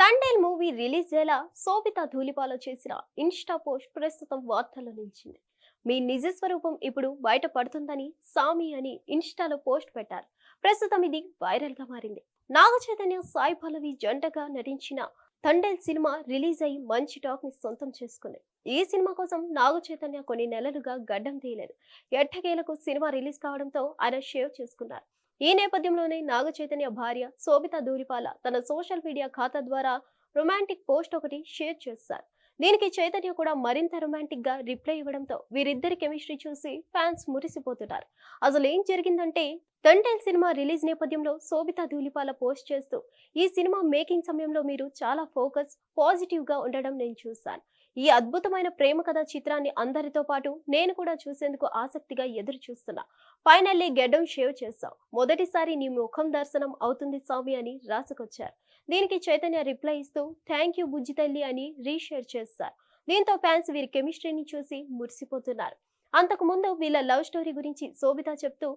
Thandel movie release అయ్యేలా శోభిత ధూళిపాల చేసిన Insta post ప్రస్తుతం వార్తల్లో నిలిచింది. మీ నిజ స్వరూపం ఇప్పుడు బయట పడుతుందని సామి అని ఇన్స్టాలో పోస్ట్ పెట్టారు. ప్రస్తుతం ఇది వైరల్ గా మారింది. నాగ చైతన్య, సాయి పల్లవి జంటగా నటించిన తండేల్ సినిమా రిలీజ్ అయ్యి మంచి టాక్ ని సొంతం చేసుకుంది. ఈ సినిమా కోసం నాగ చైతన్య కొన్ని నెలలుగా గడ్డం తీయలేదు. ఎట్టకేలకు సినిమా రిలీజ్ కావడంతో ఆయన షేవ్ చేసుకున్నారు. ఈ నేపథ్యంలోనే నాగ చైతన్య భార్య శోభిత ధూళిపాల తన సోషల్ మీడియా ఖాతా ద్వారా రొమాంటిక్ పోస్ట్ ఒకటి షేర్ చేశారు. దీనికి చైతన్య కూడా మరింత రొమాంటిక్ గా రిప్లై ఇవ్వడంతో వీరిద్దరి కెమిస్ట్రీ చూసి ఫ్యాన్స్ మురిసిపోతున్నారు. అసలు ఏం జరిగిందంటే, తండేల్ సినిమా రిలీజ్ నేపథ్యంలో శోభిత ధూళిపాల పోస్ట్ చేస్తూ, ఈ సినిమా మేకింగ్ సమయంలో మీరు చాలా ఫోకస్, పాజిటివ్ గా ఉండడం నేను చూశాను. ఈ అద్భుతమైన ప్రేమ కథ చిత్రాన్ని అందరితో పాటు నేను కూడా చూసేందుకు ఆసక్తిగా ఎదురు చూస్తున్నా. ఫైనల్లీ గెడ్డం షేవ్ చేస్తాం. మొదటిసారి నీ ముఖం దర్శనం అవుతుంది స్వామి అని రాసుకొచ్చారు. దీనికి చైతన్య రిప్లై ఇస్తూ థ్యాంక్ యూ బుజ్జి తల్లి అని రీషేర్ చేస్తారు. దీంతో ఫ్యాన్స్ వీరి కెమిస్ట్రీని చూసి మురిసిపోతున్నారు. అంతకు ముందు వీళ్ళ లవ్ స్టోరీ గురించి శోభిత చెప్తూ,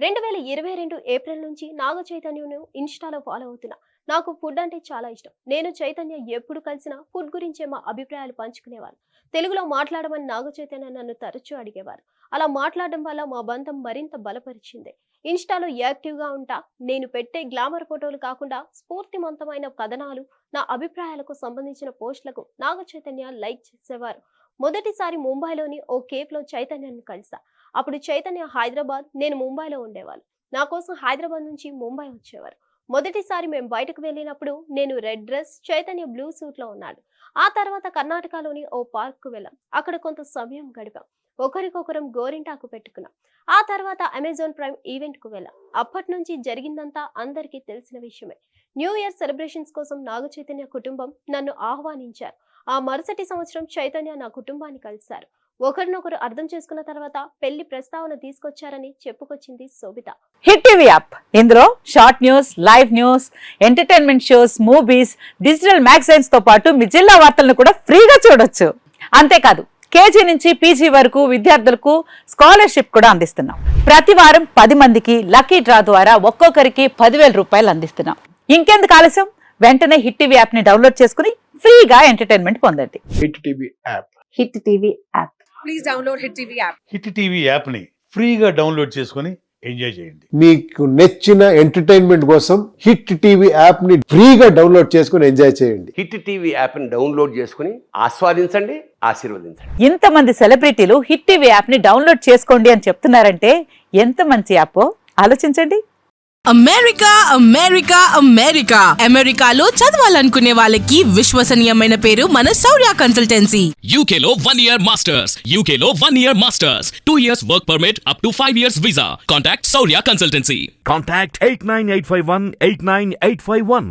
2022 ఏప్రిల్ నుంచి నాగ చైతన్యను ఇన్స్టాలో ఫాలో అవుతున్నా. నాకు ఫుడ్ అంటే చాలా ఇష్టం. నేను చైతన్య ఎప్పుడు కలిసినా ఫుడ్ గురించే మా అభిప్రాయాలు పంచుకునేవారు. తెలుగులో మాట్లాడమని నాగ చైతన్య నన్ను తరచూ అడిగేవారు. అలా మాట్లాడడం వల్ల మా బంధం మరింత బలపరిచింది. ఇన్స్టాలో యాక్టివ్ గా ఉంటా. నేను పెట్టే గ్లామర్ ఫోటోలు కాకుండా స్ఫూర్తివంతమైన కథనాలు, నా అభిప్రాయాలకు సంబంధించిన పోస్టులకు నాగ చైతన్య లైక్ చేసేవారు. మొదటిసారి ముంబైలోని ఓ కేఫ్ లో చైతన్యను కలిసా. అప్పుడు చైతన్య హైదరాబాద్, నేను ముంబైలో ఉండేవాళ్ళు. నా కోసం హైదరాబాద్ నుంచి ముంబై వచ్చేవారు. మొదటిసారి మేము బయటకు వెళ్ళినప్పుడు నేను red dress, Chaitanya blue suit లో ఉన్నాడు. ఆ తర్వాత కర్ణాటకలోని ఓ పార్క్ కు వెళ్ళాం. అక్కడ కొంత సమయం గడిపాం. ఒకరికొకరం గోరింటాకు పెట్టుకున్నాం. ఆ తర్వాత అమెజాన్ ప్రైమ్ ఈవెంట్ కు వెళ్ళాం. అప్పటి నుంచి జరిగిందంతా అందరికీ తెలిసిన విషయమే. న్యూ ఇయర్ సెలబ్రేషన్స్ కోసం నాగ చైతన్య కుటుంబం నన్ను ఆహ్వానించారు. ఆ మరుసటి సంవత్సరం చైతన్య నా కుటుంబాన్ని కలిశారు. ఒకరినొకరు అర్థం చేసుకున్న తర్వాత పెళ్లి ప్రస్తావన తీసుకొచ్చారని చెప్పుకొచ్చింది శోభిత. హిట్ టీవీ యాప్, ఇందులో short news, live news, entertainment shows, movies, digital magazines తో పాటు మీ జిల్లా వార్తలను కూడా ఫ్రీగా చూడొచ్చు. అంతేకాదు, కేజీ నుంచి పీజీ వరకు విద్యార్థులకు స్కాలర్షిప్ కూడా అందిస్తున్నాం. ప్రతి వారం 10 మందికి లక్కీ డ్రా ద్వారా ఒక్కొక్కరికి 10,000 రూపాయలు అందిస్తున్నాం. ఇంకెందుకు ఆలస్యం, వెంటనే హిట్ టీవీ యాప్ ని డౌన్లోడ్ చేసుకుని ఫ్రీగా ఎంటర్టైన్మెంట్ పొందండి. Hit TV app. Hit TV app. Please download hit TV app. Hit TV యాప్ని ఫ్రీగా డౌన్లోడ్ చేసుకొని ఎంజాయ్ చేయండి. మీకు నచ్చిన ఎంటర్టైన్మెంట్ కోసం హిట్ టీవీ యాప్ ని ఫ్రీగా డౌన్లోడ్ చేసుకొని ఎంజాయ్ చేయండి. హిట్ టీవీ యాప్ ని డౌన్లోడ్ చేసుకుని ఆస్వాదించండి, ఆశీర్వదించండి. ఇంతమంది సెలబ్రిటీలు హిట్ టీవీ యాప్ ని డౌన్లోడ్ చేసుకోండి అని చెప్తున్నారంటే ఎంత మంచి యాప్ ఆలోచించండి. అమెరికా అమెరికా అమెరికా అమెరికాలో చదవాలనుకునే వాళ్ళకి విశ్వసనీయమైన పేరు మన శౌర్య కన్సల్టెన్సీ. UK లో 1 year masters, UK లో 1 year masters, 2 years work permit up to 5 years visa. Contact Saurya Consultancy. Contact 89851 89851.